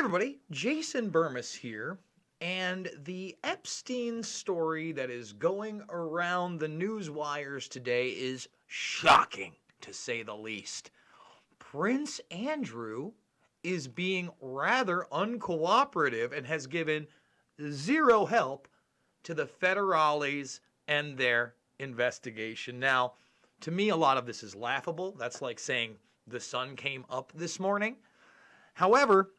everybody, Jason Burmis here, and the Epstein story that is going around the news wires today is shocking, to say the least. Prince Andrew is being rather uncooperative and has given zero help to the federales and their investigation. Now, to me, a lot of this is laughable. That's like saying the sun came up this morning. However,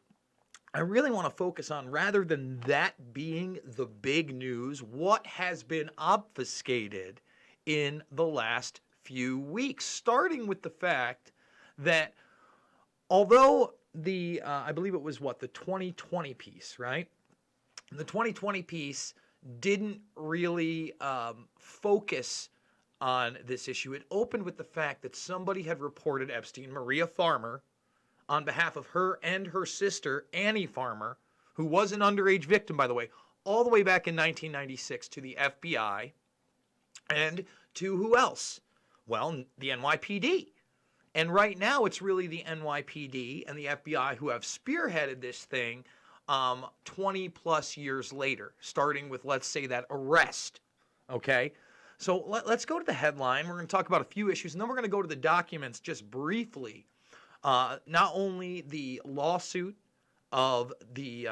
I really want to focus on, rather than that being the big news, what has been obfuscated in the last few weeks, starting with the fact that although I believe it was the 2020 piece, right? The 2020 piece didn't really focus on this issue. It opened with the fact that somebody had reported Epstein, Maria Farmer, on behalf of her and her sister, Annie Farmer, who was an underage victim, by the way, all the way back in 1996 to the FBI and to who else? Well, the NYPD. And right now it's really the NYPD and the FBI who have spearheaded this thing 20 plus years later, starting with, let's say, that arrest. Okay? So let's go to the headline. We're going to talk about a few issues, and then we're going to go to the documents just briefly. Not only the lawsuit of the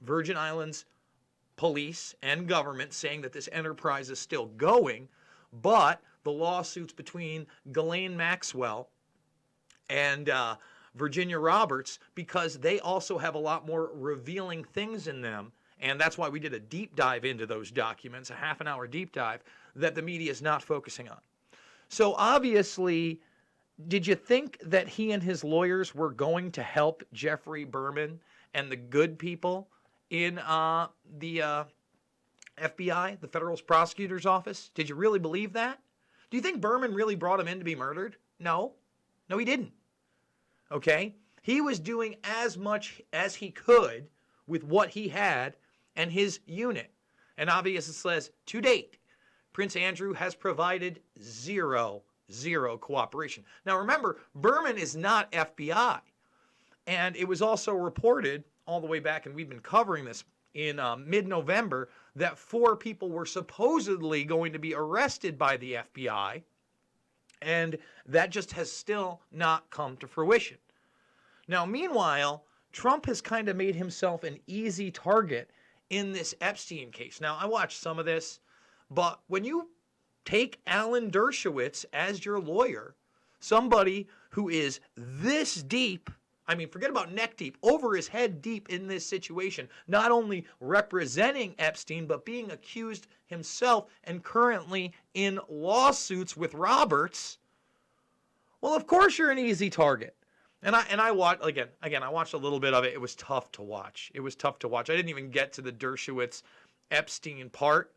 Virgin Islands police and government saying that this enterprise is still going, but the lawsuits between Ghislaine Maxwell and Virginia Roberts, because they also have a lot more revealing things in them. And that's why we did a deep dive into those documents, a half-an-hour deep dive, that the media is not focusing on. So obviously, did you think that he and his lawyers were going to help Jeffrey Berman and the good people in the FBI, the Federal Prosecutor's Office? Did you really believe that? Do you think Berman really brought him in to be murdered? No. No, he didn't. Okay? He was doing as much as he could with what he had and his unit. And obviously it says, to date, Prince Andrew has provided zero cooperation. Now remember, Berman is not FBI. And it was also reported all the way back, and we've been covering this in mid-November, that 4 people were supposedly going to be arrested by the FBI. And that just has still not come to fruition. Now, meanwhile, Trump has kind of made himself an easy target in this Epstein case. Now, I watched some of this, but when you take Alan Dershowitz as your lawyer, somebody who is this deep, I mean, forget about neck deep, over his head deep in this situation, not only representing Epstein, but being accused himself and currently in lawsuits with Roberts, well, of course you're an easy target. And I watched, again, I watched a little bit of it. It was tough to watch. I didn't even get to the Dershowitz Epstein part,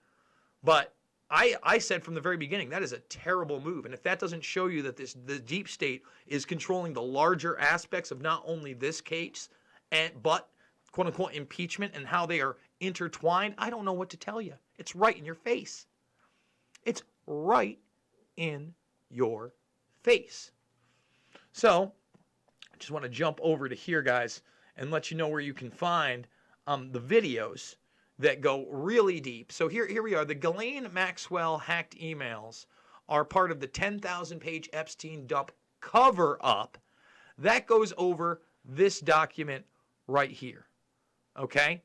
but I said from the very beginning, that is a terrible move. And if that doesn't show you that the deep state is controlling the larger aspects of not only this case, but quote unquote impeachment and how they are intertwined, I don't know what to tell you. It's right in your face. It's right in your face. So I just want to jump over to here, guys, and let you know where you can find the videos that go really deep. So here we are. The Ghislaine Maxwell hacked emails are part of the 10,000-page Epstein dump cover-up. That goes over this document right here, okay?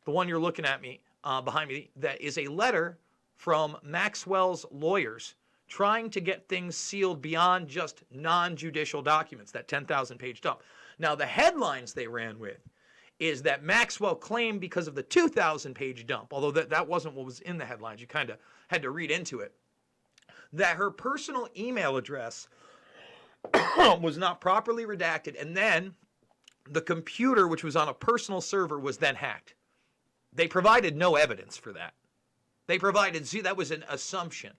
The one you're looking at me behind me, that is a letter from Maxwell's lawyers trying to get things sealed beyond just non-judicial documents, that 10,000-page dump. Now, the headlines they ran with is that Maxwell claimed, because of the 2,000-page dump, although that wasn't what was in the headlines, you kind of had to read into it, that her personal email address was not properly redacted, and then the computer, which was on a personal server, was then hacked. They provided no evidence for that. That was an assumption.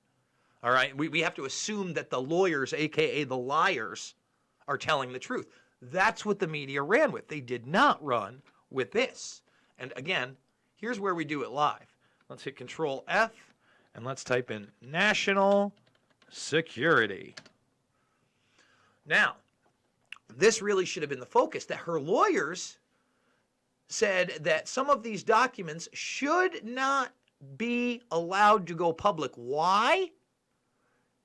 All right, we have to assume that the lawyers, a.k.a. the liars, are telling the truth. That's what the media ran with. They did not run with this. And again, here's where we do it live. Let's hit Control F, and let's type in national security. Now, this really should have been the focus, that her lawyers said that some of these documents should not be allowed to go public. Why?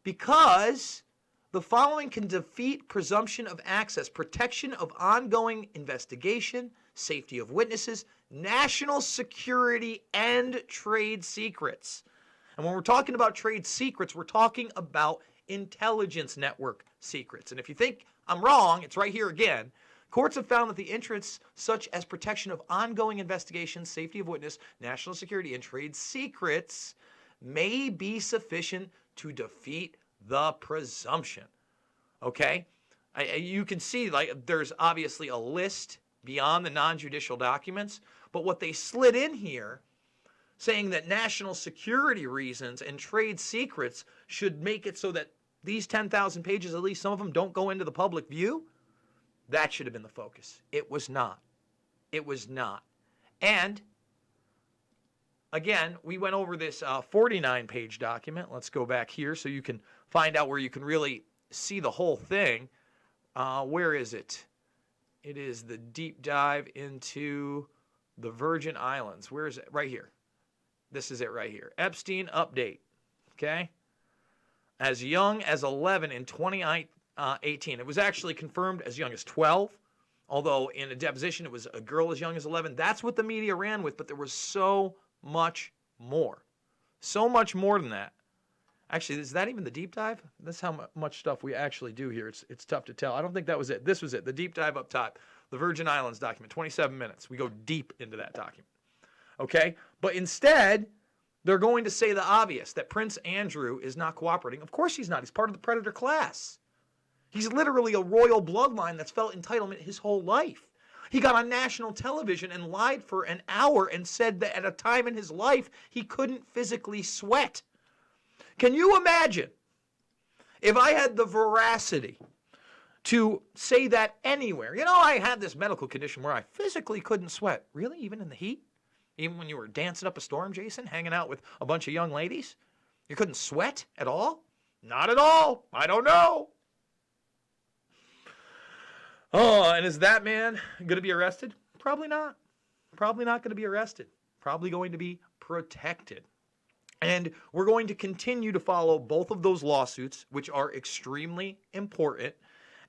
Because the following can defeat presumption of access, protection of ongoing investigation, safety of witnesses, national security, and trade secrets. And when we're talking about trade secrets, we're talking about intelligence network secrets. And if you think I'm wrong, it's right here again. Courts have found that the interests such as protection of ongoing investigations, safety of witness, national security, and trade secrets may be sufficient to defeat the presumption. Okay? You can see, like, there's obviously a list beyond the non-judicial documents, but what they slid in here, saying that national security reasons and trade secrets should make it so that these 10,000 pages, at least some of them, don't go into the public view, that should have been the focus. It was not. It was not. And again, we went over this 49-page document. Let's go back here so you can find out where you can really see the whole thing. Where is it? It is the deep dive into the Virgin Islands. Where is it? Right here. This is it right here. Epstein update. Okay? As young as 11 in 2018. It was actually confirmed as young as 12, although in a deposition it was a girl as young as 11. That's what the media ran with, but there was so much more. So much more than that. Actually, is that even the deep dive? That's how much stuff we actually do here. It's tough to tell. I don't think that was it. This was it. The deep dive up top. The Virgin Islands document. 27 minutes. We go deep into that document. Okay? But instead, they're going to say the obvious, that Prince Andrew is not cooperating. Of course he's not. He's part of the predator class. He's literally a royal bloodline that's felt entitlement his whole life. He got on national television and lied for an hour and said that at a time in his life he couldn't physically sweat. Can you imagine if I had the veracity to say that anywhere? You know, I had this medical condition where I physically couldn't sweat. Really? Even in the heat? Even when you were dancing up a storm, Jason, hanging out with a bunch of young ladies? You couldn't sweat at all? Not at all. I don't know. Oh, and is that man going to be arrested? Probably not. Probably not going to be arrested. Probably going to be protected. And we're going to continue to follow both of those lawsuits, which are extremely important.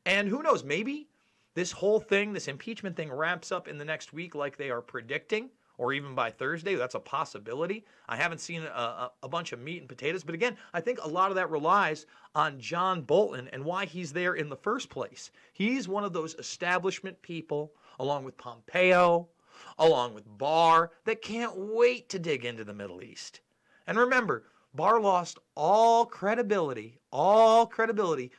And who knows, maybe this whole thing, this impeachment thing, wraps up in the next week like they are predicting, or even by Thursday. That's a possibility. I haven't seen a bunch of meat and potatoes. But again, I think a lot of that relies on John Bolton and why he's there in the first place. He's one of those establishment people, along with Pompeo, along with Barr, that can't wait to dig into the Middle East. And remember, Barr lost all credibility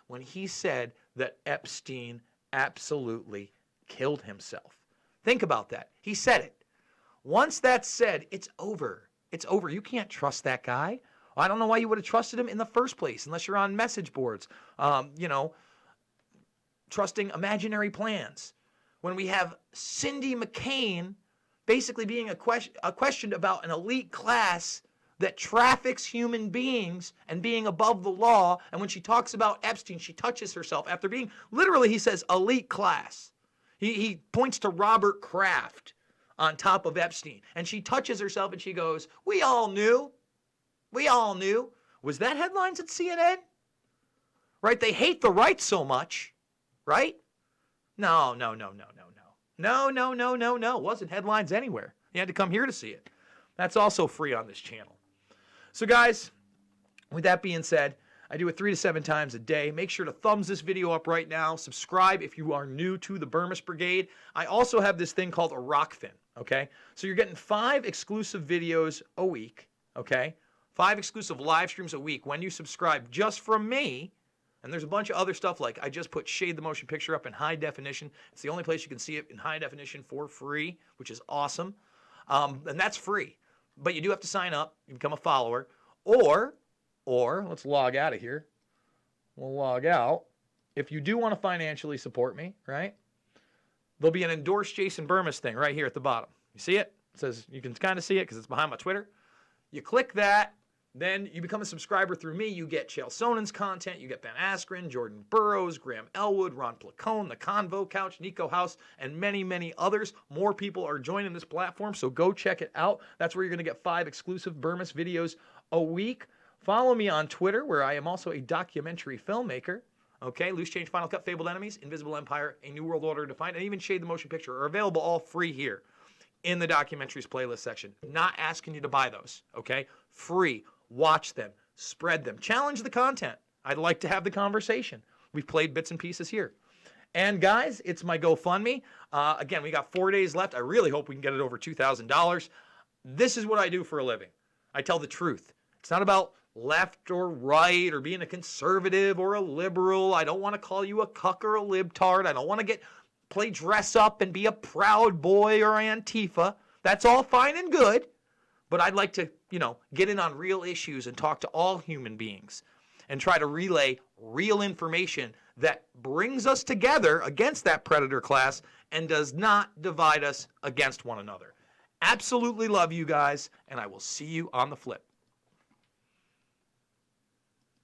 when he said that Epstein absolutely killed himself. Think about that. He said it. Once that's said, it's over. It's over. You can't trust that guy. I don't know why you would have trusted him in the first place, unless you're on message boards, trusting imaginary plans. When we have Cindy McCain basically being questioned about an elite class that traffics human beings and being above the law, and when she talks about Epstein, she touches herself after being, literally he says, elite class. He points to Robert Kraft on top of Epstein, and she touches herself and she goes, we all knew. We all knew. Was that headlines at CNN? Right? They hate the right so much, right? No. It wasn't headlines anywhere. You had to come here to see it. That's also free on this channel. So guys, with that being said, I do it 3 to 7 times a day. Make sure to thumbs this video up right now. Subscribe if you are new to the Burmis Brigade. I also have this thing called a Rockfin, okay? So you're getting 5 exclusive videos a week, okay? 5 exclusive live streams a week when you subscribe just from me. And there's a bunch of other stuff, like I just put Shade the Motion Picture up in high definition. It's the only place you can see it in high definition for free, which is awesome. And that's free. But you do have to sign up, you become a follower, or let's log out of here. We'll log out. If you do want to financially support me, right, there'll be an endorsed Jason Burmis thing right here at the bottom. You see it? It says, you can kind of see it because it's behind my Twitter. You click that, Then you become a subscriber through me. You get Chael Sonnen's content. You get Ben Askren, Jordan Burroughs, Graham Elwood, Ron Placone, The Convo Couch, Nico House, and many, many others. More people are joining this platform, so go check it out. That's where you're going to get 5 exclusive Burmis videos a week. Follow me on Twitter, where I am also a documentary filmmaker. Okay, Loose Change, Final Cut, Fabled Enemies, Invisible Empire, A New World Order Defined, and even Shade the Motion Picture are available all free here in the documentaries playlist section. Not asking you to buy those, okay? Free. Watch them. Spread them. Challenge the content. I'd like to have the conversation. We've played bits and pieces here. And guys, it's my GoFundMe. Again, we got 4 days left. I really hope we can get it over $2,000. This is what I do for a living. I tell the truth. It's not about left or right or being a conservative or a liberal. I don't want to call you a cuck or a libtard. I don't want to play dress up and be a Proud Boy or Antifa. That's all fine and good. But I'd like to, get in on real issues and talk to all human beings and try to relay real information that brings us together against that predator class and does not divide us against one another. Absolutely love you guys, and I will see you on the flip.